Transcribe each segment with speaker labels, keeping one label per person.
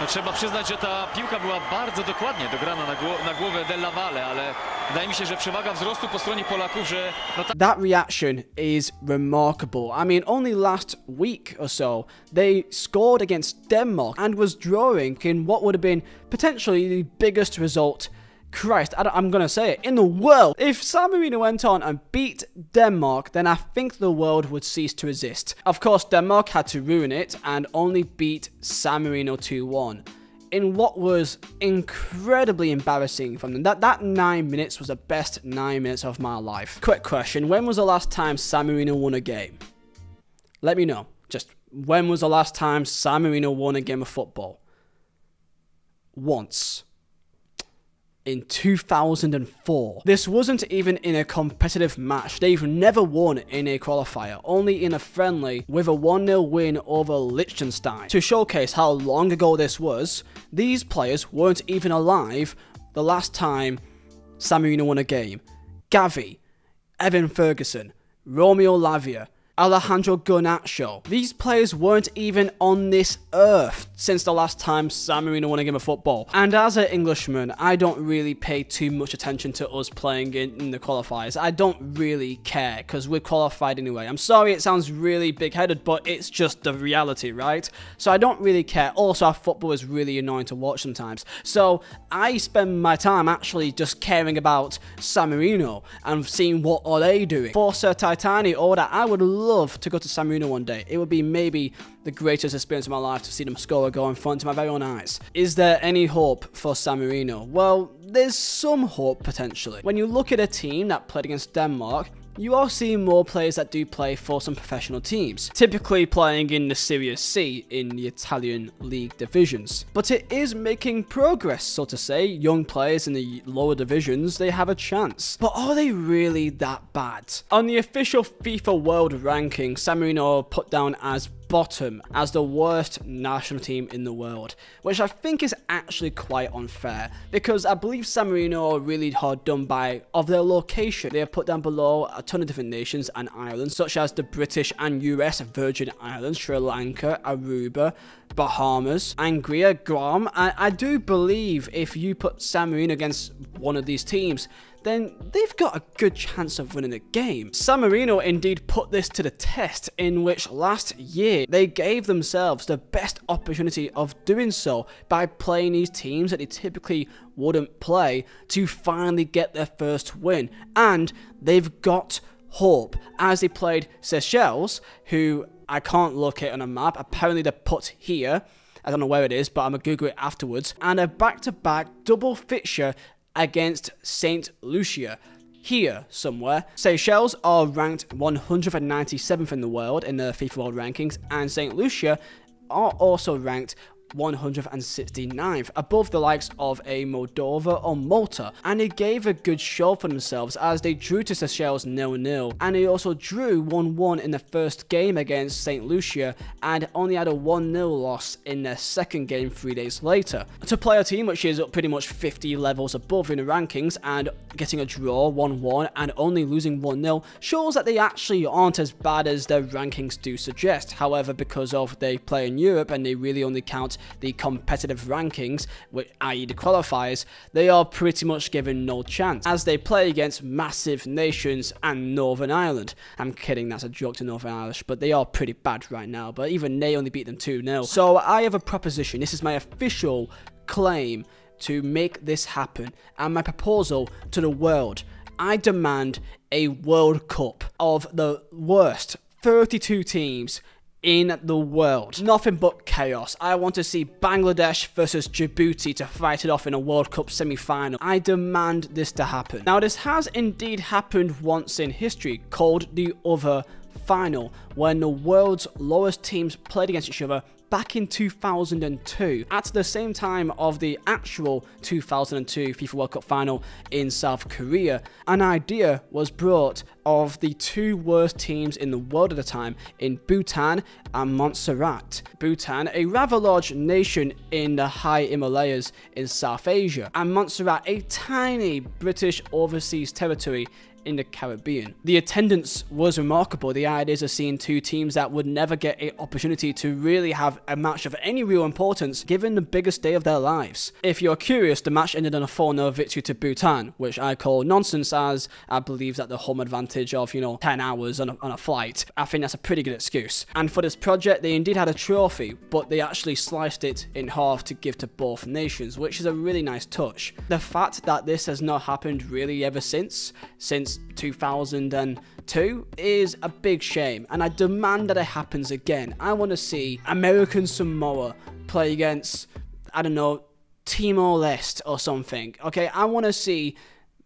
Speaker 1: No, trzeba przyznać, że ta piłka była bardzo dokładnie dograna na głowę Della Valle, ale wydaje mi się, że przewaga wzrostu po stronie Polaków, że no
Speaker 2: That reaction is remarkable. I mean, only last week or so, they scored against Denmark and was drawing in what would have been potentially the biggest result, Christ, I'm gonna say it, in the world. If San Marino went on and beat Denmark, then I think the world would cease to exist. Of course, Denmark had to ruin it and only beat San Marino 2-1. In what was incredibly embarrassing from them. That 9 minutes was the best 9 minutes of my life. Quick question, when was the last time San Marino won a game? Let me know. Just, when was the last time San Marino won a game of football? Once. In 2004. This wasn't even in a competitive match. They've never won in a qualifier, only in a friendly with a 1-0 win over Liechtenstein. To showcase how long ago this was, these players weren't even alive the last time San Marino won a game. Gavi, Evan Ferguson, Romeo Lavia, Alejandro Garnacho. These players weren't even on this earth since the last time San Marino won a game of football. And as an Englishman, I don't really pay too much attention to us playing in the qualifiers. I don't really care because we're qualified anyway. I'm sorry it sounds really big-headed, but it's just the reality, right? So I don't really care. Also, our football is really annoying to watch sometimes. So I spend my time actually just caring about San Marino and seeing what are they doing. Forza Titani or that, I would love to go to San Marino one day. It would be maybe the greatest experience of my life to see them score a goal in front of my very own eyes. Is there any hope for San Marino? Well, there's some hope potentially. When you look at a team that played against Denmark, you are seeing more players that do play for some professional teams, typically playing in the Serie C in the Italian league divisions. But it is making progress, so to say. Young players in the lower divisions, they have a chance. But are they really that bad? On the official FIFA World Ranking, San Marino are put down as bottom, as the worst national team in the world, which I think is actually quite unfair, because I believe San Marino are really hard done by of their location. They are put down below a ton of different nations and islands, such as the British and US Virgin Islands, Sri Lanka, Aruba, Bahamas, Angria, Guam. I do believe if you put San Marino against one of these teams, then they've got a good chance of winning the game. San Marino indeed put this to the test, in which last year they gave themselves the best opportunity of doing so by playing these teams that they typically wouldn't play to finally get their first win. And they've got hope, as they played Seychelles, who I can't locate on a map. Apparently they're put here. I don't know where it is, but I'm going to Google it afterwards. And a back-to-back double fixture against St. Lucia, here somewhere. Seychelles are ranked 197th in the world in the FIFA World Rankings, and St. Lucia are also ranked 169th, above the likes of a Moldova or Malta, and they gave a good show for themselves as they drew to Seychelles 0-0, and they also drew 1-1 in the first game against St. Lucia, and only had a 1-0 loss in their second game 3 days later. To play a team which is pretty much 50 levels above in the rankings and getting a draw 1-1 and only losing 1-0 shows that they actually aren't as bad as their rankings do suggest. However, because of they play in Europe and they really only count the competitive rankings, i.e. the qualifiers, they are pretty much given no chance, as they play against massive nations and Northern Ireland. I'm kidding, that's a joke to Northern Irish, but they are pretty bad right now, but even they only beat them 2-0. So I have a proposition, this is my official claim to make this happen, and my proposal to the world. I demand a World Cup of the worst 32 teams in the world. Nothing but chaos. I want to see Bangladesh versus Djibouti to fight it off in a World Cup semi-final. I demand this to happen. Now, this has indeed happened once in history, called the Other Final, when the world's lowest teams played against each other back in 2002, at the same time of the actual 2002 FIFA World Cup final in South Korea. An idea was brought of the two worst teams in the world at the time in Bhutan and Montserrat. Bhutan, a rather large nation in the high Himalayas in South Asia, and Montserrat, a tiny British overseas territory in the Caribbean. The attendance was remarkable. The ideas of seeing two teams that would never get an opportunity to really have a match of any real importance given the biggest day of their lives. If you're curious, the match ended on a 4-0 victory to Bhutan, which I call nonsense, as I believe that the home advantage of, 10 hours on a flight, I think that's a pretty good excuse. And for this project, they indeed had a trophy, but they actually sliced it in half to give to both nations, which is a really nice touch. The fact that this has not happened really ever since 2002 is a big shame, and I demand that it happens again. I want to see American Samoa play against, I don't know, Timor-Leste or something. Okay, I want to see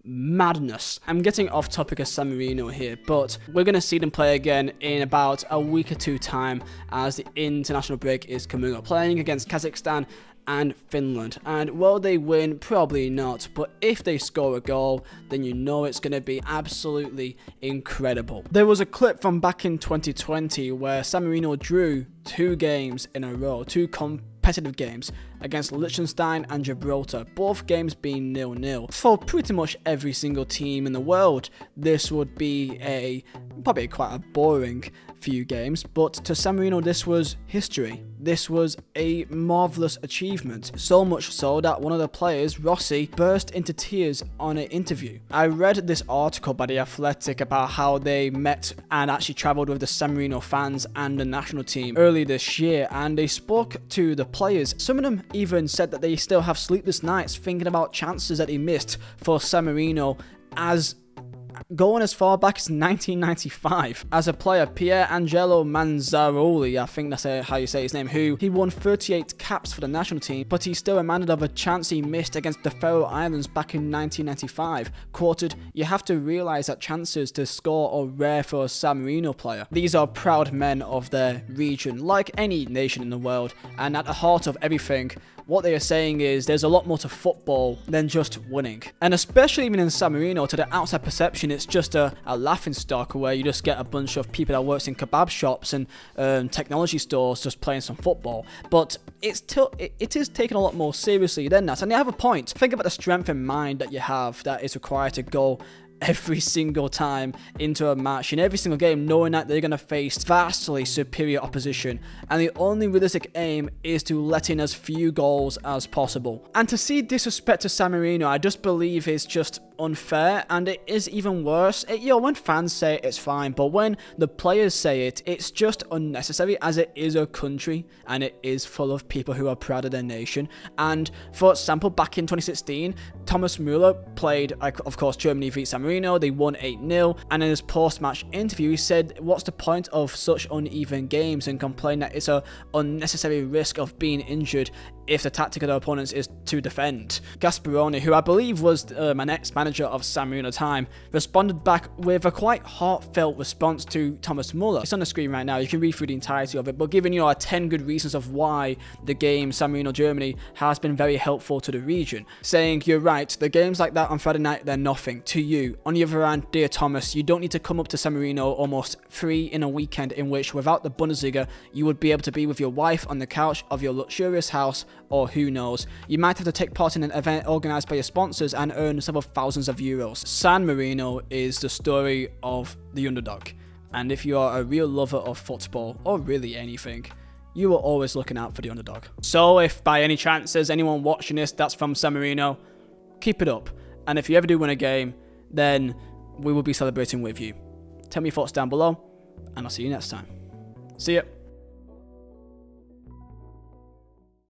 Speaker 2: madness. I'm getting off topic of San Marino here, but we're going to see them play again in about a week or two time as the international break is coming up, playing against Kazakhstan and Finland. And will they win? Probably not, but if they score a goal, then you know it's going to be absolutely incredible. There was a clip from back in 2020 where San Marino drew 2 games in a row, 2 competitive games against Liechtenstein and Gibraltar, both games being 0-0. For pretty much every single team in the world, this would be probably quite a boring few games, but to San Marino this was history. This was a marvellous achievement, so much so that one of the players, Rossi, burst into tears on an interview. I read this article by The Athletic about how they met and actually travelled with the San Marino fans and the national team early this year, and they spoke to the players. Some of them even said that they still have sleepless nights thinking about chances that they missed for San Marino, as going as far back as 1995. As a player, Pier Angelo Manzaroli, I think that's how you say his name, he won 38 caps for the national team, but he's still reminded of a chance he missed against the Faroe Islands back in 1995. Quoted, "You have to realise that chances to score are rare for a San Marino player. These are proud men of their region, like any nation in the world, and at the heart of everything, what they are saying is there's a lot more to football than just winning." And especially even in San Marino, to the outside perception, it's just a laughing stock where you just get a bunch of people that works in kebab shops and technology stores just playing some football. But it is taken a lot more seriously than that. And they have a point. Think about the strength in mind that you have that is required to go every single time into a match, in every single game, knowing that they're going to face vastly superior opposition, and the only realistic aim is to let in as few goals as possible. And to see disrespect to San Marino, I just believe is just unfair, and it is even worse. When fans say it, it's fine, but when the players say it, it's just unnecessary, as it is a country and it is full of people who are proud of their nation. And for example, back in 2016, Thomas Müller played, of course, Germany beat San Marino, they won 8-0, and in his post-match interview he said, "What's the point of such uneven games?" and complained that it's a unnecessary risk of being injured if the tactic of their opponents is to defend. Gasparoni, who I believe was an ex-manager of San Marino time, responded back with a quite heartfelt response to Thomas Müller. It's on the screen right now, you can read through the entirety of it, but giving you 10 good reasons of why the game San Marino-Germany has been very helpful to the region, saying, "You're right, the games like that on Friday night, they're nothing to you. On the other hand, dear Thomas, you don't need to come up to San Marino almost free in a weekend in which, without the Bundesliga, you would be able to be with your wife on the couch of your luxurious house, or who knows, you might have to take part in an event organised by your sponsors and earn several thousands of euros." San Marino is the story of the underdog, and if you are a real lover of football, or really anything, you are always looking out for the underdog. So if by any chance there's anyone watching this that's from San Marino, keep it up, and if you ever do win a game, then we will be celebrating with you. Tell me your thoughts down below, and I'll see you next time. See ya.